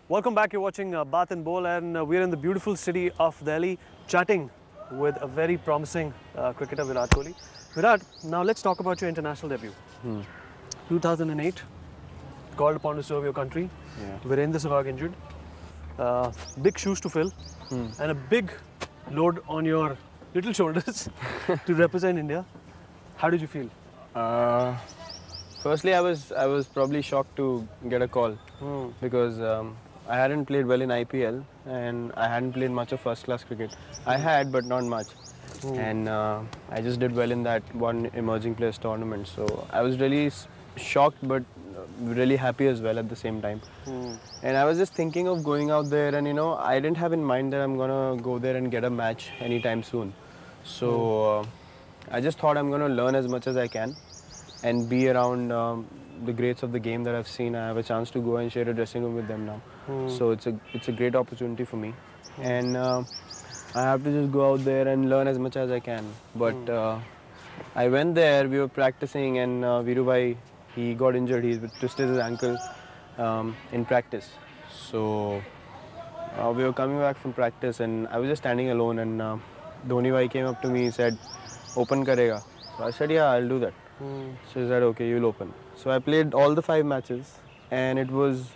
Welcome back. You're watching Baat and Bowl, and we're in the beautiful city of Delhi, chatting with a very promising cricketer, Virat Kohli. Virat, now let's talk about your international debut. 2008, called upon to serve your country. Yeah. Virendra Sehwag injured. Big shoes to fill, and a big load on your little shoulders to represent India. How did you feel? Firstly, I was probably shocked to get a call because I hadn't played well in IPL and I hadn't played much of first-class cricket. I had, but not much. And I just did well in that one emerging players tournament. So I was really shocked, but really happy as well at the same time. And I was just thinking of going out there, and I didn't have in mind that I'm gonna go there and get a match anytime soon. So I just thought I'm gonna learn as much as I can and be around the greats of the game that I've seen. I have a chance to go and share a dressing room with them now. So it's a great opportunity for me, and I have to just go out there and learn as much as I can. But I went there, we were practicing, and Virubhai, he got injured. He twisted his ankle in practice. So we were coming back from practice, and I was just standing alone, and Dhoni bhai came up to me and said, "Open karega." So I said, "Yeah, I'll do that." So he said, "Okay, you'll open." So I played all the 5 matches, and it was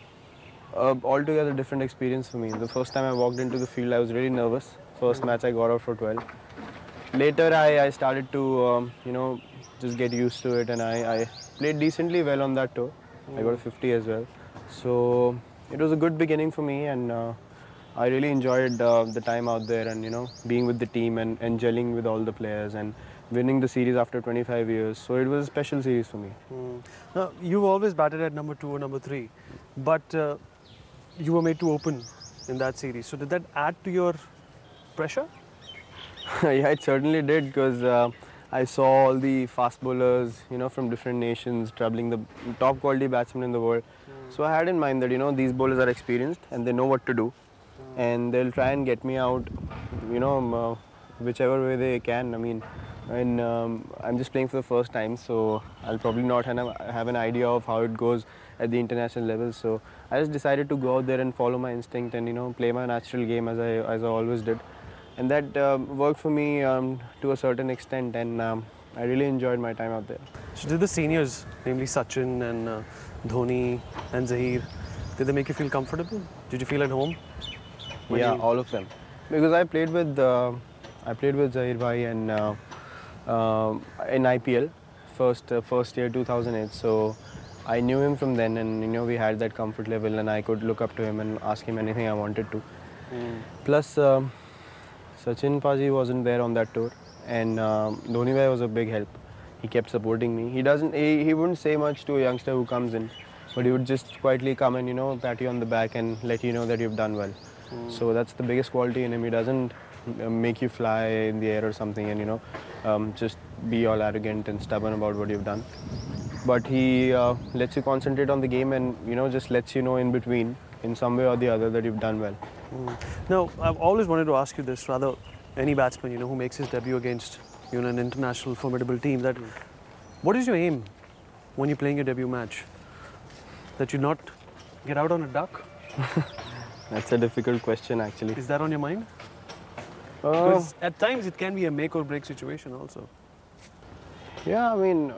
altogether different experience for me. The first time I walked into the field, I was really nervous. First match I got out for 12. Later I started to just get used to it, and I played decently well on that tour. I got a 50 as well. So it was a good beginning for me, and I really enjoyed the time out there, and being with the team and gelling with all the players and winning the series after 25 years. So it was a special series for me. Now, you've always batted at number 2 or number 3, but you were made to open in that series. So did that add to your pressure? Yeah, it certainly did, because I saw all the fast bowlers, from different nations, troubling the top quality batsmen in the world. So I had in mind that, these bowlers are experienced and they know what to do, and they'll try and get me out, whichever way they can. I mean, and I'm just playing for the first time, so I'll probably not have an idea of how it goes at the international level. So I just decided to go out there and follow my instinct and play my natural game as I always did, and that worked for me to a certain extent, and I really enjoyed my time out there. So did the seniors, namely Sachin and Dhoni and Zaheer, did they make you feel comfortable? Did you feel at home? Yeah, all of them, because I played with Zaheer bhai and in IPL first year 2008. So I knew him from then, and we had that comfort level, and I could look up to him and ask him anything I wanted to. Plus Sachin Paji wasn't there on that tour, and Dhoni bhai was a big help. He kept supporting me. He wouldn't say much to a youngster who comes in, but he would just quietly come and pat you on the back and let you know that you've done well. So that's the biggest quality in him. He doesn't make you fly in the air or something and just be all arrogant and stubborn about what you've done. But he lets you concentrate on the game, and just lets you know in between, in some way or the other, that you've done well. Now, I've always wanted to ask you this, rather any batsman who makes his debut against an international formidable team, that what is your aim when you're playing your debut match? That you not get out on a duck? That's a difficult question, actually. Is that on your mind? Because at times it can be a make or break situation also. Yeah, I mean,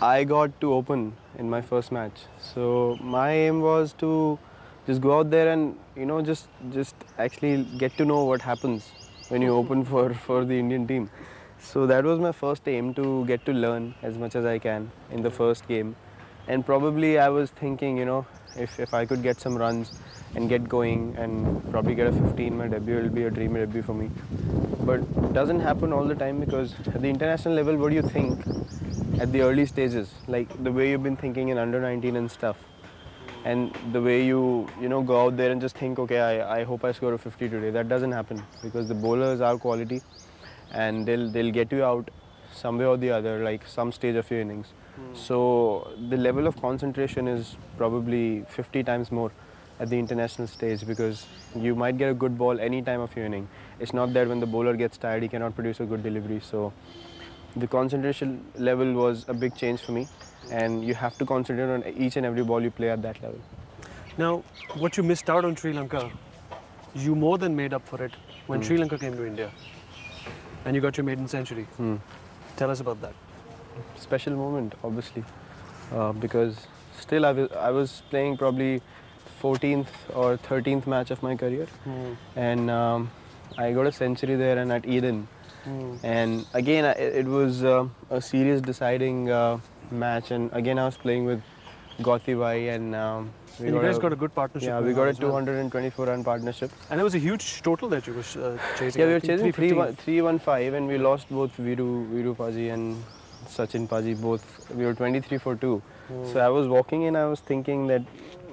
I got to open in my first match, so my aim was to just go out there and just actually get to know what happens when you open for the Indian team. So that was my first aim, to get to learn as much as I can in the first game. And probably I was thinking, if I could get some runs and get going and probably get a 50 in my debut, it'll be a dream debut for me. But it doesn't happen all the time, because at the international level, what do you think at the early stages? Like the way you've been thinking in under 19 and stuff, and the way you go out there and just think, okay, I hope I score a 50 today. That doesn't happen, because the bowlers are quality, and they'll get you out some way or the other, like some stage of your innings. So the level of concentration is probably 50 times more at the international stage, because you might get a good ball any time of your inning. It's not that when the bowler gets tired, he cannot produce a good delivery. So the concentration level was a big change for me, and you have to concentrate on each and every ball you play at that level. Now, what you missed out on Sri Lanka, you more than made up for it when Sri Lanka came to India, and you got your maiden century. Tell us about that. Special moment, obviously, because still I was playing probably 14th or 13th match of my career, and I got a century there and at Eden. And again, it was a serious deciding match, and again I was playing with Gauti Bhai, and And you guys got a good partnership. yeah, we got a 224 run partnership. And it was a huge total that you were chasing. Yeah, we I were think chasing 315. 315, and we lost both Viru Paji and Sachin Paji. Both we were 23 for 2. So I was walking in, I was thinking that,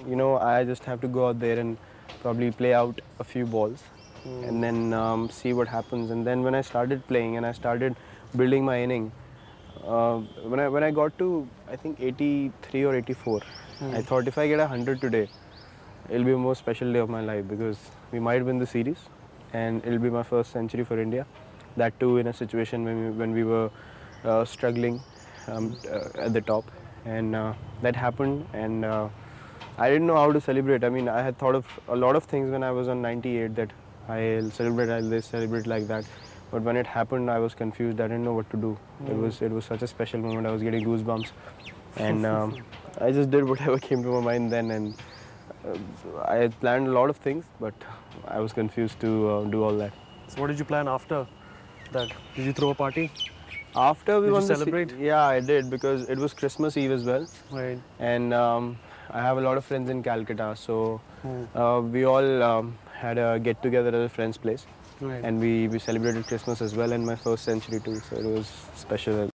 you know, I just have to go out there and probably play out a few balls, and then see what happens. And then when I started playing and I started building my inning, when I got to I think 83 or 84, I thought if I get 100 today, it'll be a more special day of my life, because we might win the series and it'll be my first century for India. That too in a situation when we were struggling at the top, and that happened, and I didn't know how to celebrate. I mean, I had thought of a lot of things when I was on 98, that I'll celebrate like that. But when it happened, I was confused. I didn't know what to do. It was such a special moment. I was getting goosebumps, and I just did whatever came to my mind then. And I had planned a lot of things, but I was confused to do all that. So what did you plan after that? Did you throw a party? After we Did won you the celebrate? yeah, I did, because it was Christmas Eve as well, Right. and I have a lot of friends in Calcutta, so we all had a get together at a friend's place. Right. And we celebrated Christmas as well, and my first century too, so it was special